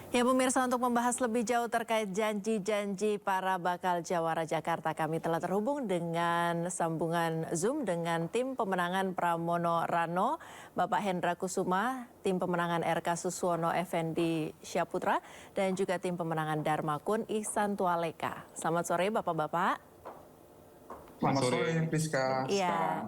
Ya pemirsa, untuk membahas lebih jauh terkait janji-janji para bakal jawara Jakarta, kami telah terhubung dengan sambungan Zoom dengan tim pemenangan Pramono Rano, Bapak Hendra Kusuma, tim pemenangan RK Suswono Effendi Syaputra, dan juga tim pemenangan Dharma Kun Ihsan Tualeka. Selamat sore Bapak-Bapak. Selamat sore, Priska. Iya.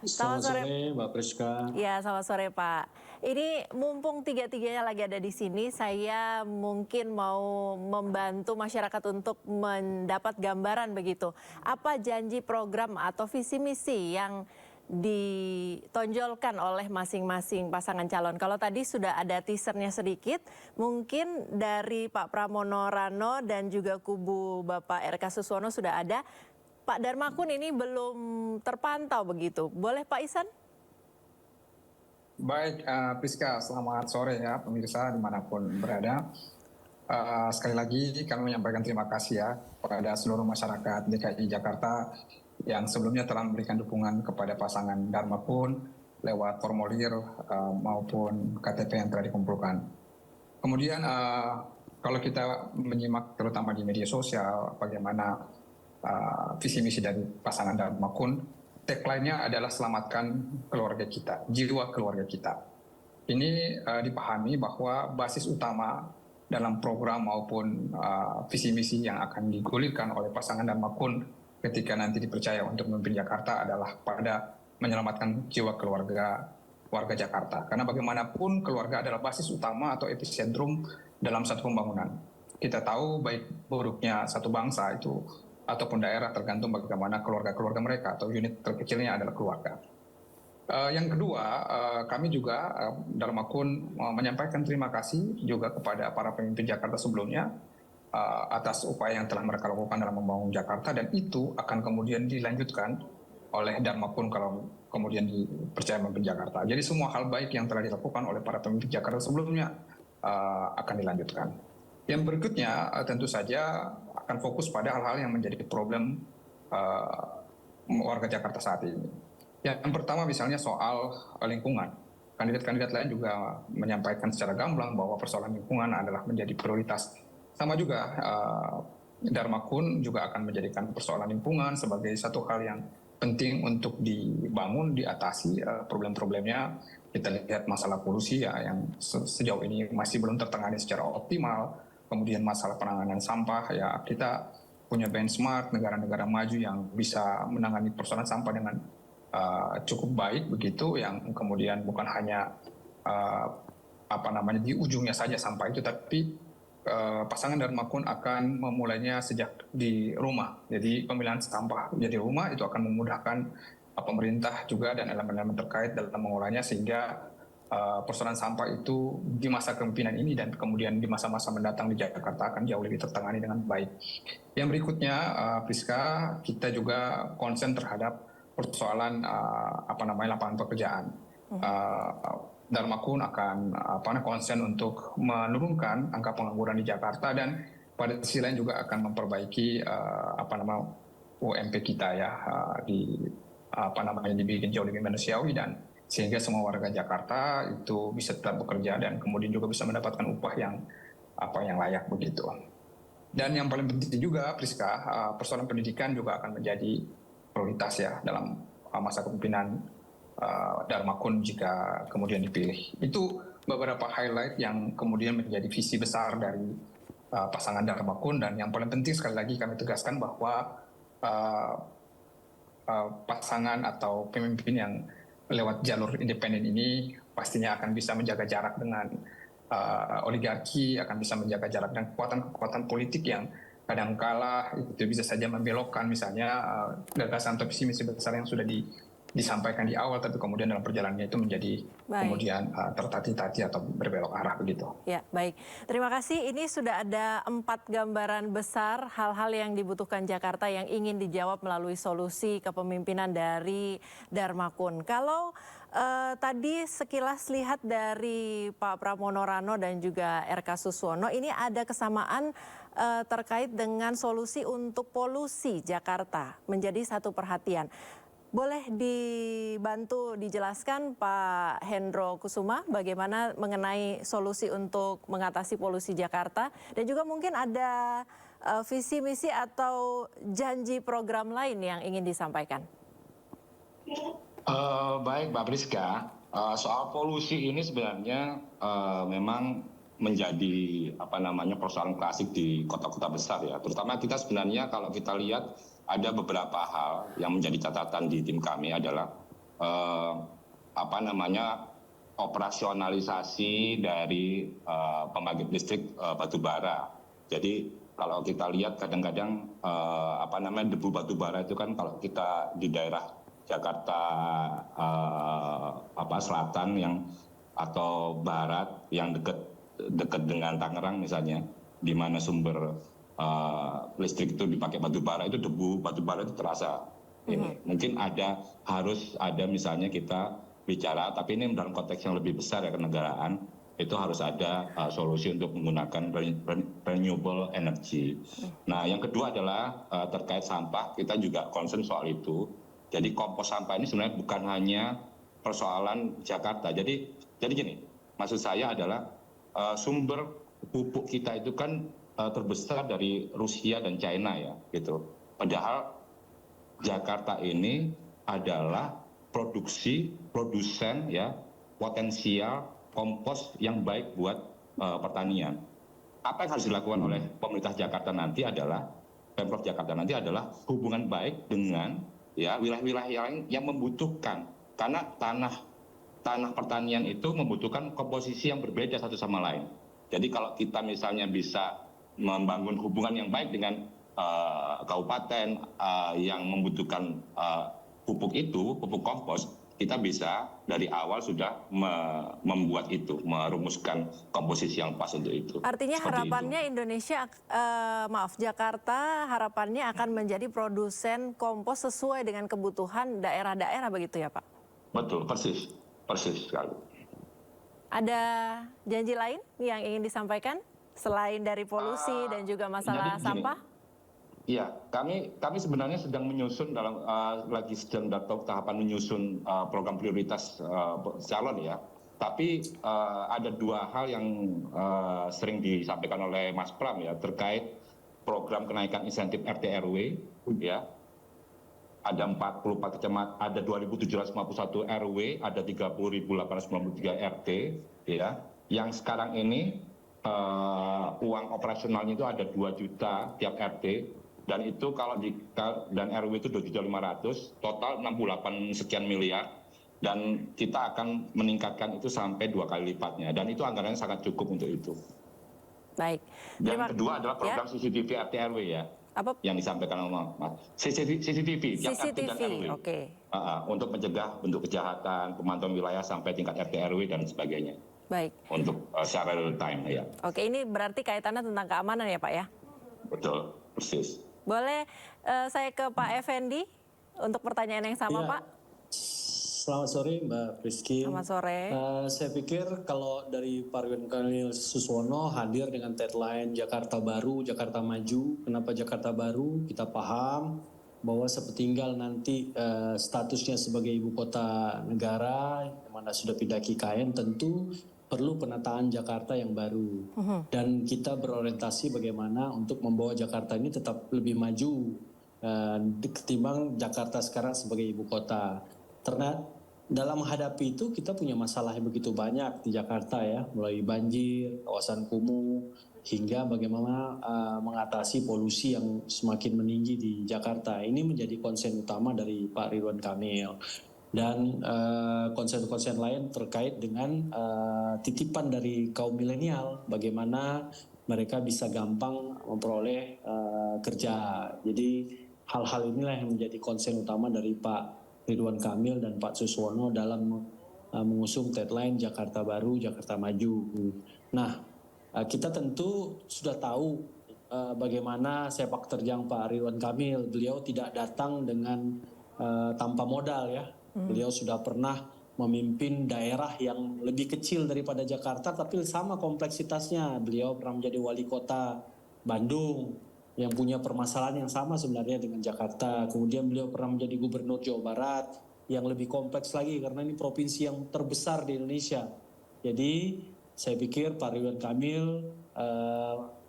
Selamat sore, Mbak Priska. Ya, selamat sore Pak. Ini mumpung tiga-tiganya lagi ada di sini, saya mungkin mau membantu masyarakat untuk mendapat gambaran begitu. Apa janji program atau visi misi yang ditonjolkan oleh masing-masing pasangan calon? Kalau tadi sudah ada teasernya sedikit, mungkin dari Pak Pramono Rano dan juga kubu Bapak RK Suswono sudah ada. Pak Dharma Kun ini belum terpantau begitu. Boleh Pak Ihsan? Baik, Priska, selamat sore ya pemirsa dimanapun berada. Sekali lagi kami menyampaikan terima kasih ya kepada seluruh masyarakat DKI Jakarta yang sebelumnya telah memberikan dukungan kepada pasangan Dharma Kun lewat formulir maupun KTP yang telah dikumpulkan. Kemudian kalau kita menyimak terutama di media sosial bagaimana visi misi dari pasangan Dharma Kun, tagline-nya adalah selamatkan keluarga kita, jiwa keluarga kita. Ini dipahami bahwa basis utama dalam program maupun visi misi yang akan digulirkan oleh pasangan Dharma Kun ketika nanti dipercaya untuk memimpin Jakarta adalah pada menyelamatkan jiwa warga Jakarta. Karena bagaimanapun keluarga adalah basis utama atau epicentrum dalam satu pembangunan. Kita tahu baik buruknya satu bangsa itu ataupun daerah tergantung bagaimana keluarga-keluarga mereka atau unit terkecilnya adalah keluarga. Yang kedua, kami juga Dharma Kun menyampaikan terima kasih juga kepada para pemimpin Jakarta sebelumnya atas upaya yang telah mereka lakukan dalam membangun Jakarta, dan itu akan kemudian dilanjutkan oleh Dharma Kun kalau kemudian dipercaya memimpin Jakarta. Jadi semua hal baik yang telah dilakukan oleh para pemimpin Jakarta sebelumnya akan dilanjutkan. Yang berikutnya tentu saja akan fokus pada hal-hal yang menjadi problem warga Jakarta saat ini. Yang pertama misalnya soal lingkungan. Kandidat-kandidat lain juga menyampaikan secara gamblang bahwa persoalan lingkungan adalah menjadi prioritas. Sama juga Dharma Kun juga akan menjadikan persoalan lingkungan sebagai satu hal yang penting untuk dibangun, diatasi problem-problemnya. Kita lihat masalah polusi ya yang sejauh ini masih belum tertangani secara optimal. Kemudian masalah penanganan sampah, ya kita punya benchmark negara-negara maju yang bisa menangani persoalan sampah dengan cukup baik begitu, yang kemudian bukan hanya di ujungnya saja sampah itu, tapi pasangan Dharma Kun akan memulainya sejak di rumah. Jadi pemilihan sampah jadi rumah itu akan memudahkan pemerintah juga dan elemen-elemen terkait dalam mengolahnya, sehingga persoalan sampah itu di masa kepemimpinan ini dan kemudian di masa-masa mendatang di Jakarta akan jauh lebih tertangani dengan baik. Yang berikutnya, Priska, kita juga konsen terhadap persoalan lapangan pekerjaan. Dharma Kun akan konsen untuk menurunkan angka pengangguran di Jakarta, dan pada sisi lain juga akan memperbaiki UMP kita ya dibikin jauh lebih manusiawi, dan sehingga semua warga Jakarta itu bisa tetap bekerja dan kemudian juga bisa mendapatkan upah yang layak begitu. Dan yang paling penting juga, Priska, persoalan pendidikan juga akan menjadi prioritas ya dalam masa kepemimpinan Dharma Kun jika kemudian dipilih. Itu beberapa highlight yang kemudian menjadi visi besar dari pasangan Dharma Kun, dan yang paling penting sekali lagi kami tegaskan bahwa pasangan atau pemimpin yang lewat jalur independen ini pastinya akan bisa menjaga jarak dengan oligarki, akan bisa menjaga jarak dengan kekuatan-kekuatan politik yang kadangkala itu bisa saja membelokkan misalnya gagasan atau visi misi besar yang sudah disampaikan di awal, tapi kemudian dalam perjalanannya itu menjadi kemudian tertati-tati atau berbelok arah begitu. Ya, baik. Terima kasih. Ini sudah ada 4 gambaran besar hal-hal yang dibutuhkan Jakarta yang ingin dijawab melalui solusi kepemimpinan dari Dharma Kun. Kalau tadi sekilas lihat dari Pak Pramono Rano dan juga RK Suswono, ini ada kesamaan terkait dengan solusi untuk polusi Jakarta menjadi satu perhatian. Boleh dibantu dijelaskan Pak Hendro Kusuma bagaimana mengenai solusi untuk mengatasi polusi Jakarta dan juga mungkin ada visi misi atau janji program lain yang ingin disampaikan. Baik, Mbak Priska. Soal polusi ini sebenarnya memang menjadi persoalan klasik di kota-kota besar ya. Terutama kita sebenarnya kalau kita lihat ada beberapa hal yang menjadi catatan di tim kami adalah operasionalisasi dari pembangkit listrik batubara. Jadi kalau kita lihat kadang-kadang debu batubara itu kan kalau kita di daerah Jakarta selatan atau barat yang dekat dengan Tangerang misalnya, di mana sumber listrik itu dipakai batubara, itu debu batubara itu terasa. Ini mungkin harus ada misalnya kita bicara, tapi ini dalam konteks yang lebih besar ya kenegaraan, itu harus ada solusi untuk menggunakan renewable energy. Nah, yang kedua adalah terkait sampah, kita juga concern soal itu. Jadi kompos sampah ini sebenarnya bukan hanya persoalan Jakarta. Jadi gini, maksud saya adalah sumber pupuk kita itu kan terbesar dari Rusia dan China ya, gitu. Padahal Jakarta ini adalah produsen ya, potensial kompos yang baik buat pertanian. Apa yang harus dilakukan oleh pemerintah Jakarta nanti adalah, Pemprov Jakarta nanti adalah hubungan baik dengan ya wilayah-wilayah yang membutuhkan, karena tanah pertanian itu membutuhkan komposisi yang berbeda satu sama lain. Jadi kalau kita misalnya bisa membangun hubungan yang baik dengan kabupaten yang membutuhkan pupuk kompos, kita bisa dari awal sudah membuat itu, merumuskan komposisi yang pas untuk itu. Artinya seperti harapannya itu. Indonesia, Jakarta harapannya akan menjadi produsen kompos sesuai dengan kebutuhan daerah-daerah begitu ya Pak? Betul, persis sekali. Ada janji lain yang ingin disampaikan selain dari polusi dan juga masalah sampah? Iya, kami sebenarnya sedang menyusun sedang tahapan menyusun program prioritas calon ya. Tapi ada dua hal yang sering disampaikan oleh Mas Pram ya, terkait program kenaikan insentif RT RW ya. Ada 44 kecamatan, ada 2.751 RW, ada 30.893 RT ya. Yang sekarang ini uang operasionalnya itu ada 2 juta tiap RT, dan itu dan RW itu 2.500.000, total 68 sekian miliar, dan kita akan meningkatkan itu sampai 2 kali lipatnya, dan itu anggarannya sangat cukup untuk itu. Baik. Dan kedua adalah program CCTV RT RW ya. Apa? Yang disampaikan oleh Mas. CCTV tiap RT dan RW. Oke. Untuk mencegah bentuk kejahatan, pemantauan wilayah sampai tingkat RT RW dan sebagainya. Baik. Untuk secara real time ya. Oke, ini berarti kaitannya tentang keamanan ya Pak ya? Betul, persis. Boleh saya ke Pak Effendi untuk pertanyaan yang sama Ya. Pak? Selamat sore Mbak Priski. Selamat sore. Saya pikir kalau dari Pak Ridwan Kamil Suswono hadir dengan tagline Jakarta Baru, Jakarta Maju. Kenapa Jakarta Baru? Kita paham bahwa sepertinggal nanti statusnya sebagai ibu kota negara, yang mana sudah pindah IKN, tentu perlu penataan Jakarta yang baru. Dan kita berorientasi bagaimana untuk membawa Jakarta ini tetap lebih maju ketimbang Jakarta sekarang sebagai ibu kota. Karena dalam menghadapi itu kita punya masalah yang begitu banyak di Jakarta ya, mulai banjir, kawasan kumuh, hingga bagaimana mengatasi polusi yang semakin meninggi di Jakarta. Ini menjadi konsen utama dari Pak Ridwan Kamil. Dan konsen-konsen lain terkait dengan titipan dari kaum milenial, bagaimana mereka bisa gampang memperoleh kerja. Jadi hal-hal inilah yang menjadi konsen utama dari Pak Ridwan Kamil dan Pak Suswono dalam mengusung tagline Jakarta Baru, Jakarta Maju. Nah, kita tentu sudah tahu bagaimana sepak terjang Pak Ridwan Kamil. Beliau tidak datang dengan tanpa modal ya. Beliau sudah pernah memimpin daerah yang lebih kecil daripada Jakarta, tapi sama kompleksitasnya. Beliau pernah menjadi wali kota Bandung, yang punya permasalahan yang sama sebenarnya dengan Jakarta. Kemudian beliau pernah menjadi gubernur Jawa Barat yang lebih kompleks lagi karena ini provinsi yang terbesar di Indonesia. Jadi saya pikir Pak Ridwan Kamil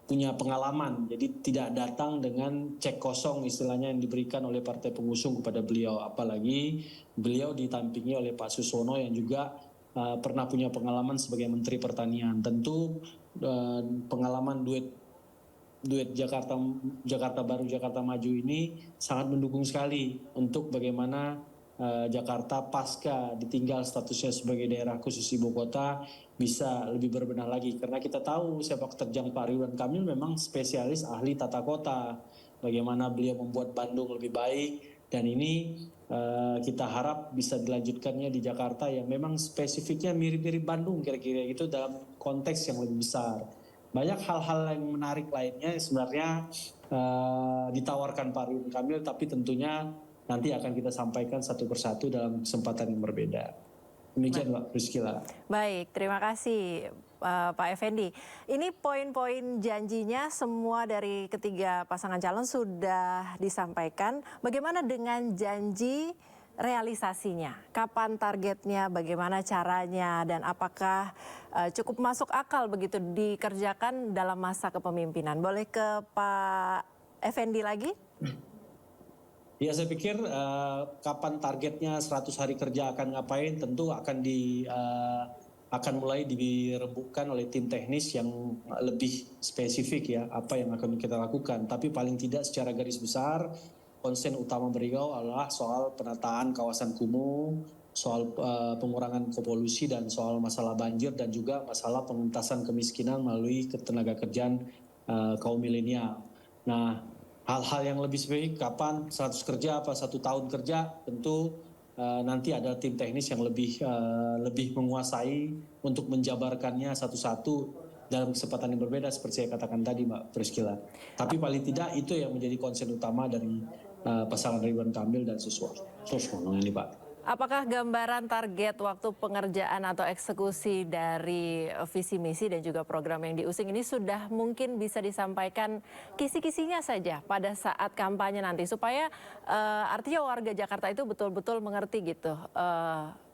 punya pengalaman, jadi tidak datang dengan cek kosong istilahnya yang diberikan oleh partai pengusung kepada beliau. Apalagi beliau ditampingi oleh Pak Suswono yang juga pernah punya pengalaman sebagai Menteri Pertanian. Tentu pengalaman duet Jakarta Baru Jakarta Maju ini sangat mendukung sekali untuk bagaimana Jakarta pasca ditinggal statusnya sebagai daerah khusus ibu kota bisa lebih berbenah lagi, karena kita tahu sepak terjang Pak Ridwan Kamil memang spesialis ahli tata kota, bagaimana beliau membuat Bandung lebih baik, dan ini kita harap bisa dilanjutkannya di Jakarta yang memang spesifiknya mirip-mirip Bandung kira-kira itu dalam konteks yang lebih besar. Banyak hal-hal yang menarik lainnya yang sebenarnya ditawarkan Pak Ridwan Kamil, tapi tentunya nanti akan kita sampaikan satu persatu dalam kesempatan yang berbeda. Demikian Mbak Priscila. Baik, terima kasih Pak Effendi. Ini poin-poin janjinya semua dari ketiga pasangan calon sudah disampaikan. Bagaimana dengan janji realisasinya? Kapan targetnya, bagaimana caranya, dan apakah cukup masuk akal begitu dikerjakan dalam masa kepemimpinan? Boleh ke Pak Effendi lagi? Ya, saya pikir kapan targetnya 100 hari kerja akan ngapain tentu akan mulai dirembukkan oleh tim teknis yang lebih spesifik ya apa yang akan kita lakukan. Tapi paling tidak secara garis besar konsen utama beliau adalah soal penataan kawasan kumuh, soal pengurangan polusi dan soal masalah banjir dan juga masalah pengentasan kemiskinan melalui ketenaga kerjaan kaum milenial. Nah, hal-hal yang lebih spesifik kapan 100 kerja apa 1 tahun kerja tentu nanti ada tim teknis yang lebih menguasai untuk menjabarkannya satu-satu dalam kesempatan yang berbeda seperti saya katakan tadi Mbak Priscila. Tapi paling tidak itu yang menjadi konsen utama dari pasangan Ridwan Kamil dan Suswono ini Pak. Apakah gambaran target waktu pengerjaan atau eksekusi dari visi misi dan juga program yang diusung ini sudah mungkin bisa disampaikan kisi-kisinya saja pada saat kampanye nanti supaya artinya warga Jakarta itu betul-betul mengerti gitu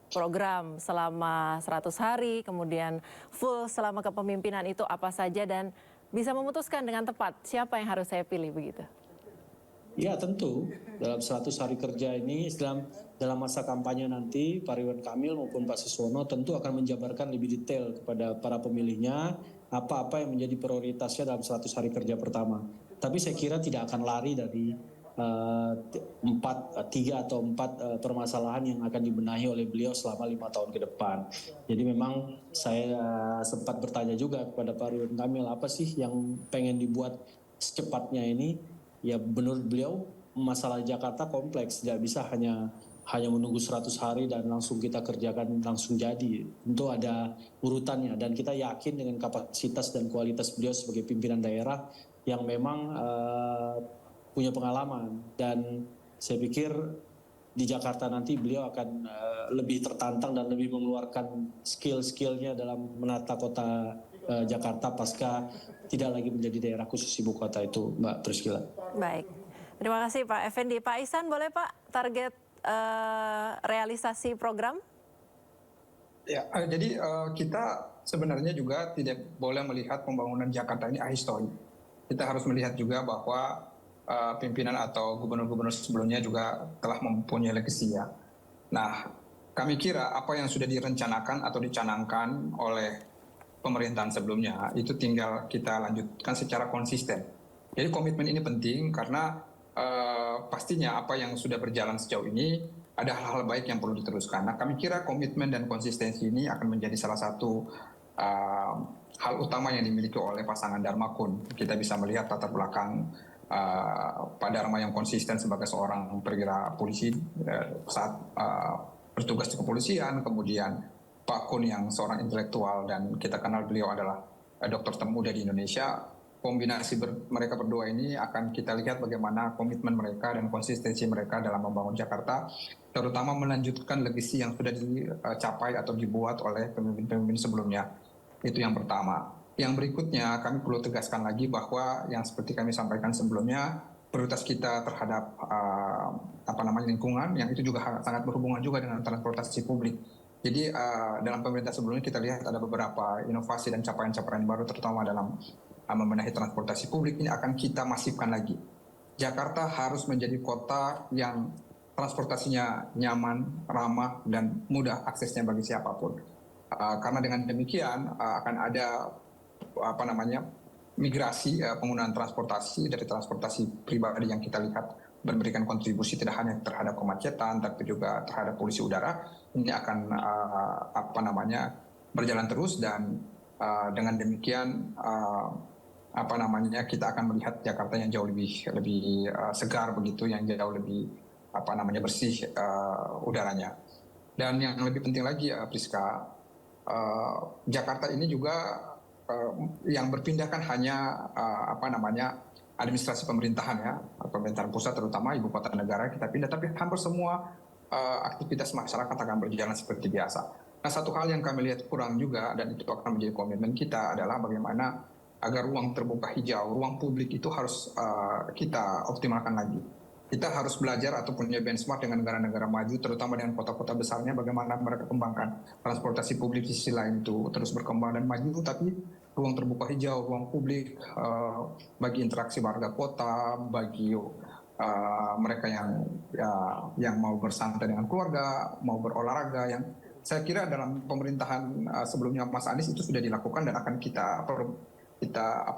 program selama 100 hari kemudian full selama kepemimpinan itu apa saja dan bisa memutuskan dengan tepat siapa yang harus saya pilih begitu. Ya tentu dalam 100 hari kerja ini dalam masa kampanye nanti Pak Ridwan Kamil maupun Pak Suswono tentu akan menjabarkan lebih detail kepada para pemilihnya apa-apa yang menjadi prioritasnya dalam 100 hari kerja pertama. Tapi saya kira tidak akan lari dari 3 atau 4 permasalahan yang akan dibenahi oleh beliau selama 5 tahun ke depan. Jadi memang saya sempat bertanya juga kepada Pak Ridwan Kamil apa sih yang pengen dibuat secepatnya ini. Ya menurut beliau masalah Jakarta kompleks, tidak bisa hanya menunggu 100 hari dan langsung kita kerjakan langsung jadi. Tentu ada urutannya dan kita yakin dengan kapasitas dan kualitas beliau sebagai pimpinan daerah yang memang punya pengalaman dan saya pikir di Jakarta nanti beliau akan lebih tertantang dan lebih mengeluarkan skill-skillnya dalam menata kota Jakarta pasca tidak lagi menjadi daerah khusus ibu kota itu Mbak Priscila. Baik, terima kasih Pak Effendi. Pak Ihsan boleh Pak target realisasi program? Ya, jadi kita sebenarnya juga tidak boleh melihat pembangunan Jakarta ini ahistorik. Kita harus melihat juga bahwa pimpinan atau gubernur-gubernur sebelumnya juga telah mempunyai legasi ya. Nah, kami kira apa yang sudah direncanakan atau dicanangkan oleh pemerintahan sebelumnya itu tinggal kita lanjutkan secara konsisten. Jadi komitmen ini penting karena pastinya apa yang sudah berjalan sejauh ini ada hal-hal baik yang perlu diteruskan. Nah, kami kira komitmen dan konsistensi ini akan menjadi salah satu hal utama yang dimiliki oleh pasangan Dharma Kun. Kita bisa melihat latar belakang Pak Dharma yang konsisten sebagai seorang perwira polisi saat bertugas di kepolisian, kemudian Pak Kun yang seorang intelektual dan kita kenal beliau adalah dokter termuda di Indonesia. Kombinasi mereka berdua ini akan kita lihat bagaimana komitmen mereka dan konsistensi mereka dalam membangun Jakarta, terutama melanjutkan legasi yang sudah dicapai atau dibuat oleh pemimpin-pemimpin sebelumnya. Itu yang pertama. Yang berikutnya kami perlu tegaskan lagi bahwa yang seperti kami sampaikan sebelumnya, prioritas kita terhadap lingkungan yang itu juga sangat berhubungan juga dengan transportasi publik. Jadi dalam pemerintah sebelumnya kita lihat ada beberapa inovasi dan capaian-capaian baru terutama dalam membenahi transportasi publik. Ini akan kita masifkan lagi. Jakarta harus menjadi kota yang transportasinya nyaman, ramah, dan mudah aksesnya bagi siapapun. Karena dengan demikian akan ada migrasi penggunaan transportasi dari transportasi pribadi yang kita lihat memberikan kontribusi tidak hanya terhadap kemacetan tapi juga terhadap polusi udara. Ini akan berjalan terus dan dengan demikian kita akan melihat Jakarta yang jauh lebih segar begitu, yang jauh lebih bersih udaranya. Dan yang lebih penting lagi Priska, Jakarta ini juga yang berpindah kan hanya administrasi pemerintahan ya, pemerintahan pusat terutama ibu kota negara kita pindah, tapi hampir semua aktivitas masyarakat akan berjalan seperti biasa. Nah, satu hal yang kami lihat kurang juga dan itu akan menjadi komitmen kita adalah bagaimana agar ruang terbuka hijau, ruang publik itu harus kita optimalkan lagi. Kita harus belajar atau punya benchmark dengan negara-negara maju, terutama dengan kota-kota besarnya, bagaimana mereka kembangkan transportasi publik di sisi lain itu terus berkembang dan maju, tapi ruang terbuka hijau, ruang publik bagi interaksi warga kota, bagi mereka yang mau bersantai dengan keluarga, mau berolahraga, yang saya kira dalam pemerintahan sebelumnya Mas Anies itu sudah dilakukan dan akan kita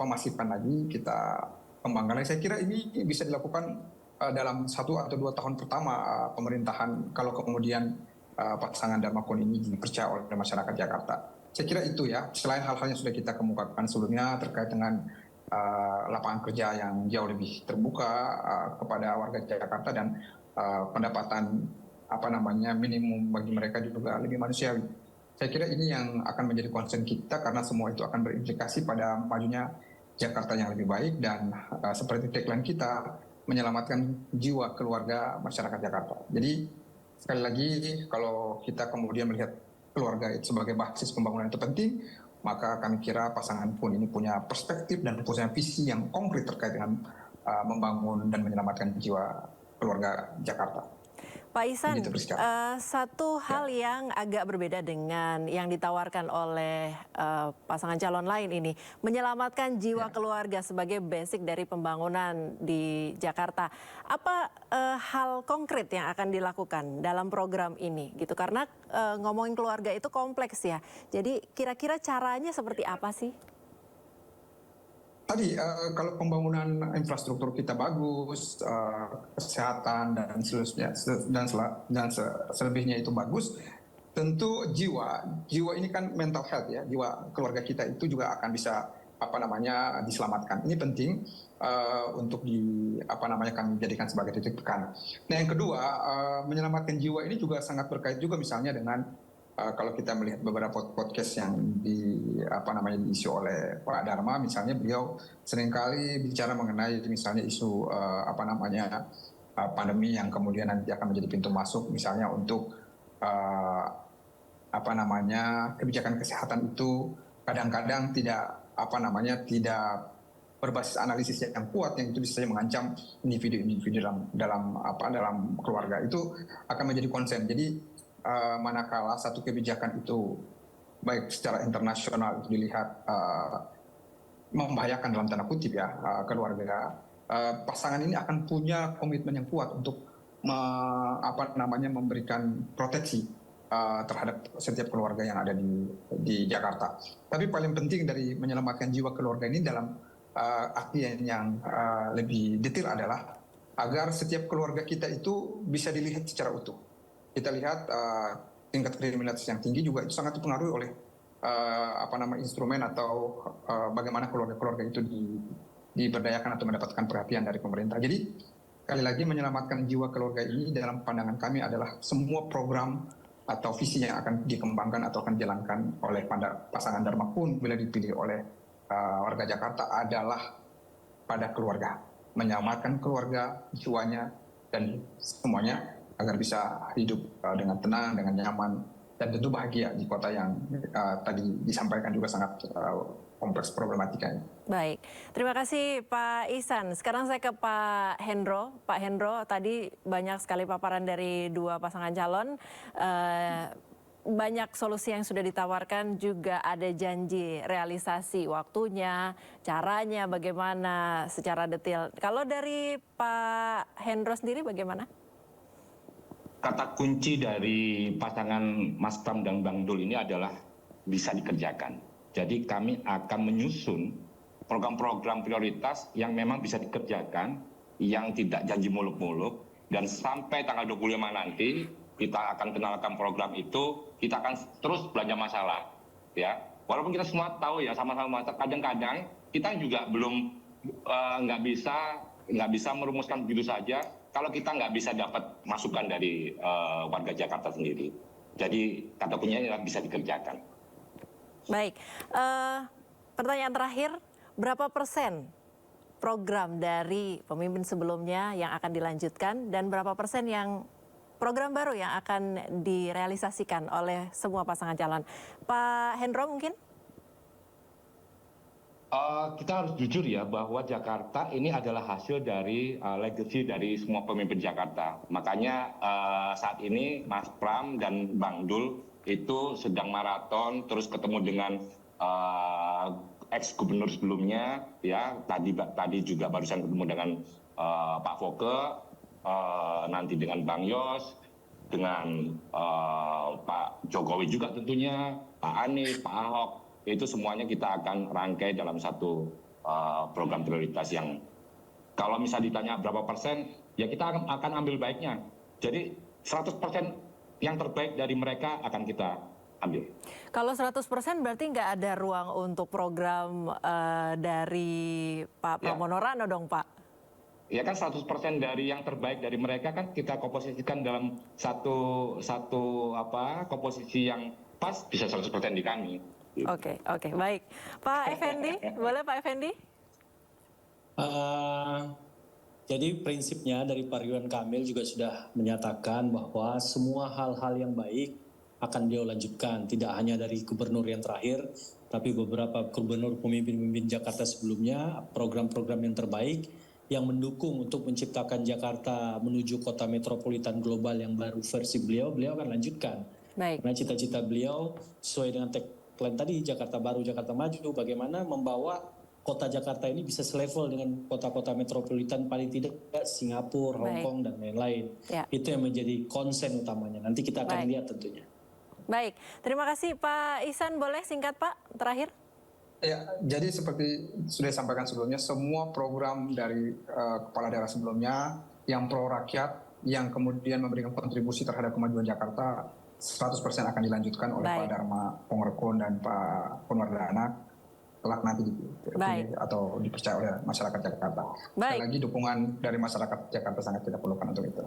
masifkan lagi, kita kembangkan lagi. Saya kira ini bisa dilakukan dalam 1 atau 2 tahun pertama pemerintahan kalau kemudian pasangan Dharma Kun ini dipercaya oleh masyarakat Jakarta. Saya kira itu ya, selain hal-hal yang sudah kita kemukakan sebelumnya terkait dengan lapangan kerja yang jauh lebih terbuka kepada warga Jakarta dan pendapatan minimum bagi mereka juga lebih manusiawi. Saya kira ini yang akan menjadi concern kita karena semua itu akan berimplikasi pada majunya Jakarta yang lebih baik dan seperti tagline kita, menyelamatkan jiwa keluarga masyarakat Jakarta. Jadi sekali lagi kalau kita kemudian melihat keluarga itu sebagai basis pembangunan itu penting, maka kami kira pasangan Kun ini punya perspektif dan punya visi yang konkret terkait dengan membangun dan menyelamatkan jiwa keluarga Jakarta. Pak Ihsan, Begitu, satu hal yang agak berbeda dengan yang ditawarkan oleh pasangan calon lain ini, menyelamatkan jiwa keluarga sebagai basic dari pembangunan di Jakarta. Apa hal konkret yang akan dilakukan dalam program ini, gitu? Karena ngomongin keluarga itu kompleks ya. Jadi kira-kira caranya seperti apa sih? Tadi kalau pembangunan infrastruktur kita bagus, kesehatan dan seterusnya dan selebihnya itu bagus, tentu jiwa ini kan mental health ya, jiwa keluarga kita itu juga akan bisa diselamatkan. Ini penting untuk kami jadikan sebagai titik tekan. Nah, yang kedua, menyelamatkan jiwa ini juga sangat berkait juga misalnya dengan kalau kita melihat beberapa podcast yang diisi oleh Pak Dharma, misalnya beliau seringkali bicara mengenai misalnya isu pandemi yang kemudian nanti akan menjadi pintu masuk misalnya untuk kebijakan kesehatan itu kadang-kadang tidak berbasis analisis yang kuat, yang itu bisa mengancam individu-individu dalam keluarga, itu akan menjadi konsen. Jadi manakala satu kebijakan itu baik secara internasional dilihat membahayakan dalam tanda kutip ya keluarga, pasangan ini akan punya komitmen yang kuat untuk memberikan proteksi terhadap setiap keluarga yang ada di Jakarta. Tapi paling penting dari menyelamatkan jiwa keluarga ini dalam artian yang lebih detail adalah agar setiap keluarga kita itu bisa dilihat secara utuh. Kita lihat tingkat kriminalitas yang tinggi juga itu sangat dipengaruhi oleh instrumen atau bagaimana keluarga-keluarga itu diberdayakan atau mendapatkan perhatian dari pemerintah. Jadi sekali lagi menyelamatkan jiwa keluarga ini dalam pandangan kami adalah semua program atau visi yang akan dikembangkan atau akan dijalankan oleh pasangan Dharma Kun bila dipilih oleh warga Jakarta adalah pada keluarga, menyelamatkan keluarga, jiwanya dan semuanya agar bisa hidup dengan tenang, dengan nyaman, dan tentu bahagia di kota yang tadi disampaikan juga sangat kompleks problematika ini. Baik, terima kasih Pak Ihsan. Sekarang saya ke Pak Hendro. Pak Hendro, tadi banyak sekali paparan dari dua pasangan calon. Banyak solusi yang sudah ditawarkan, juga ada janji realisasi waktunya, caranya bagaimana secara detail. Kalau dari Pak Hendro sendiri bagaimana? Kata kunci dari pasangan Mas Pram dan Bang Dul ini adalah bisa dikerjakan. Jadi kami akan menyusun program-program prioritas yang memang bisa dikerjakan, yang tidak janji muluk-muluk, dan sampai tanggal 25 nanti kita akan kenalkan program itu, kita akan terus belanja masalah. Ya, walaupun kita semua tahu ya sama-sama, kadang-kadang kita juga belum nggak bisa merumuskan begitu saja kalau kita nggak bisa dapat masukan dari warga Jakarta sendiri. Jadi kata kuncinya bisa dikerjakan. Baik, pertanyaan terakhir, berapa persen program dari pemimpin sebelumnya yang akan dilanjutkan dan berapa persen yang program baru yang akan direalisasikan oleh semua pasangan calon? Pak Hendro mungkin? Kita harus jujur ya bahwa Jakarta ini adalah hasil dari legacy dari semua pemimpin Jakarta. Makanya saat ini Mas Pram dan Bang Dul itu sedang maraton terus ketemu dengan ex gubernur sebelumnya, ya tadi juga barusan ketemu dengan Pak Foke, nanti dengan Bang Yos, dengan Pak Jokowi juga tentunya, Pak Anies, Pak Ahok. Itu semuanya kita akan rangkai dalam satu program prioritas yang kalau misalnya ditanya berapa persen, ya kita akan ambil baiknya. Jadi 100% yang terbaik dari mereka akan kita ambil. Kalau 100% berarti nggak ada ruang untuk program dari Pak Pramono Rano dong, Pak? Ya kan 100% dari yang terbaik dari mereka kan kita komposisikan dalam satu komposisi yang pas, bisa 100% di kami. Oke, baik. Pak Effendi, boleh Pak Effendi? Jadi prinsipnya dari Pak Ridwan Kamil juga sudah menyatakan bahwa semua hal-hal yang baik akan beliau lanjutkan. Tidak hanya dari gubernur yang terakhir, tapi beberapa gubernur pemimpin-pemimpin Jakarta sebelumnya, program-program yang terbaik yang mendukung untuk menciptakan Jakarta menuju kota metropolitan global yang baru versi beliau akan lanjutkan. Baik. Karena cita-cita beliau sesuai dengan tagline tadi, Jakarta Baru, Jakarta Maju, bagaimana membawa kota Jakarta ini bisa selevel dengan kota-kota metropolitan paling tidak Singapura, Hong Kong, dan lain-lain. Ya. Itu yang menjadi konsen utamanya. Nanti kita akan lihat tentunya. Baik, terima kasih Pak Ihsan. Boleh singkat Pak, terakhir? Ya, jadi seperti sudah disampaikan sebelumnya, semua program dari kepala daerah sebelumnya yang pro rakyat, yang kemudian memberikan kontribusi terhadap kemajuan Jakarta, 100% akan dilanjutkan oleh Pak Dharma Pongrekon dan Pak Punwardana kelak nanti dipilih atau dipercaya oleh masyarakat Jakarta. Sekali lagi dukungan dari masyarakat Jakarta sangat kita perlukan untuk itu.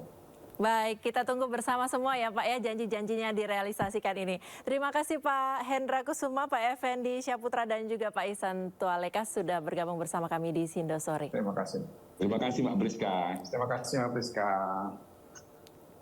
Baik, kita tunggu bersama semua ya Pak ya, janji-janjinya direalisasikan ini. Terima kasih Pak Hendra Kusuma, Pak Effendi Syaputra, dan juga Pak Ihsan Tualekas sudah bergabung bersama kami di Sindo Sore. Terima kasih. Terima kasih Mbak Priska. Terima kasih Mbak Priska.